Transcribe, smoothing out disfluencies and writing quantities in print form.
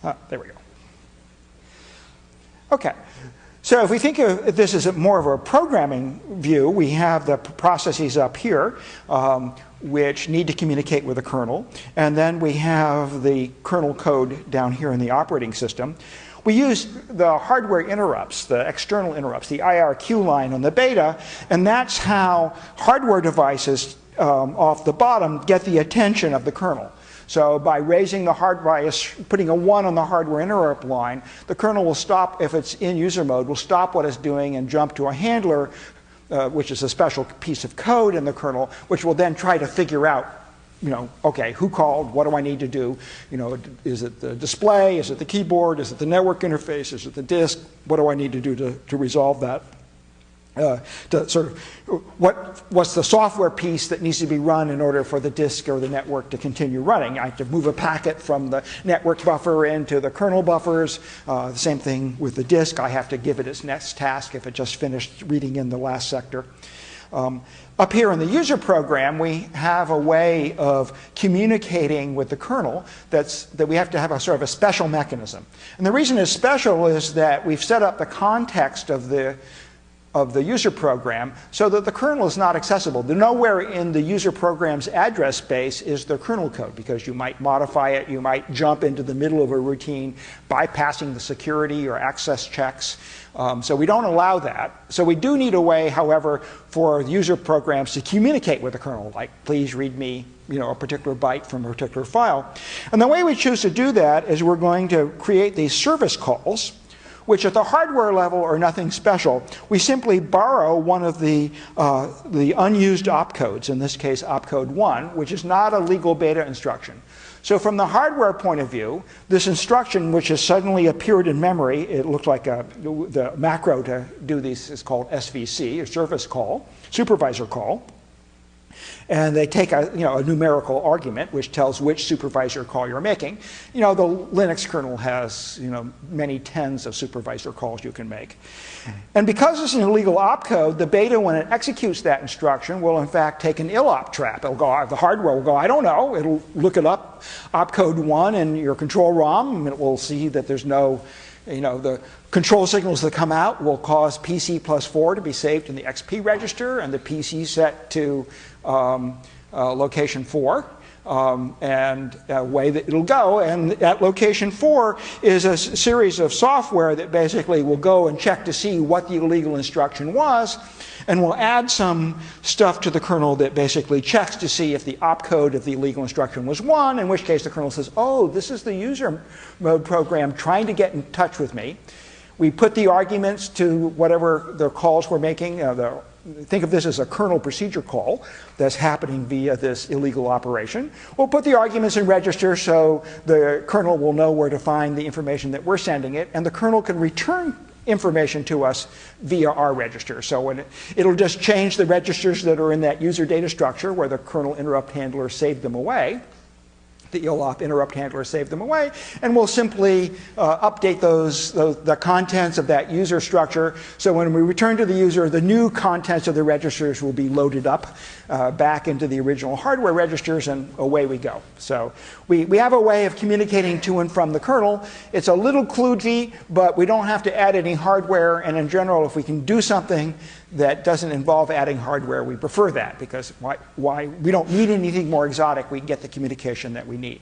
There we go. Okay. So if we think of this as more of a programming view, we have the processes up here, which need to communicate with the kernel. And then we have the kernel code down here in the operating system. We use the hardware interrupts, the external interrupts, the IRQ line on the beta, and that's how hardware devices off the bottom get the attention of the kernel. So by raising the putting a 1 on the hardware interrupt line, the kernel will stop, if it's in user mode, will stop what it's doing and jump to a handler, which is a special piece of code in the kernel, which will then try to figure out, okay, who called, what do I need to do? Is it the display, is it the keyboard, is it the network interface, is it the disk? What do I need to do to resolve that? To sort of, what's the software piece that needs to be run in order for the disk or the network to continue running? I have to move a packet from the network buffer into the kernel buffers. The same thing with the disk. I have to give it its next task if it just finished reading in the last sector. Up here in the user program, we have a way of communicating with the kernel that we have to have a sort of a special mechanism. And the reason it's special is that we've set up the context of the user program so that the kernel is not accessible. Nowhere in the user program's address space is the kernel code, because you might modify it, you might jump into the middle of a routine, bypassing the security or access checks. So we don't allow that. So we do need a way, however, for user programs to communicate with the kernel, like please read me a particular byte from a particular file. And the way we choose to do that is we're going to create these service calls, which at the hardware level are nothing special. We simply borrow one of the unused opcodes, in this case opcode 1, which is not a legal beta instruction. So from the hardware point of view, this instruction, which has suddenly appeared in memory, it looks like the macro to do this is called SVC, a service call, supervisor call. And they take a numerical argument which tells which supervisor call you're making. The Linux kernel has many tens of supervisor calls you can make. And because it's an illegal opcode, the beta, when it executes that instruction, will in fact take an illop trap. It'll go, the hardware will go, I don't know. It'll look it up, opcode 1 in your control ROM, and it will see that there's no, the control signals that come out will cause PC +4 to be saved in the XP register, and the PC set to location 4, and way that it'll go. And at location 4 is a series of software that basically will go and check to see what the illegal instruction was, and will add some stuff to the kernel that basically checks to see if the opcode of the illegal instruction was 1, in which case the kernel says, oh, this is the user mode program trying to get in touch with me. We put the arguments to whatever the calls we're making. Think of this as a kernel procedure call that's happening via this illegal operation. We'll put the arguments in register so the kernel will know where to find the information that we're sending it, and the kernel can return information to us via our register. So when it'll just change the registers that are in that user data structure where the kernel interrupt handler saved them away. The ILOP interrupt handler saved them away, and we'll simply update the contents of that user structure. So when we return to the user, the new contents of the registers will be loaded up back into the original hardware registers, and away we go. So we have a way of communicating to and from the kernel. It's a little kludgy, but we don't have to add any hardware, and in general, if we can do something that doesn't involve adding hardware, we prefer that, because why we don't need anything more exotic. We get the communication that we need.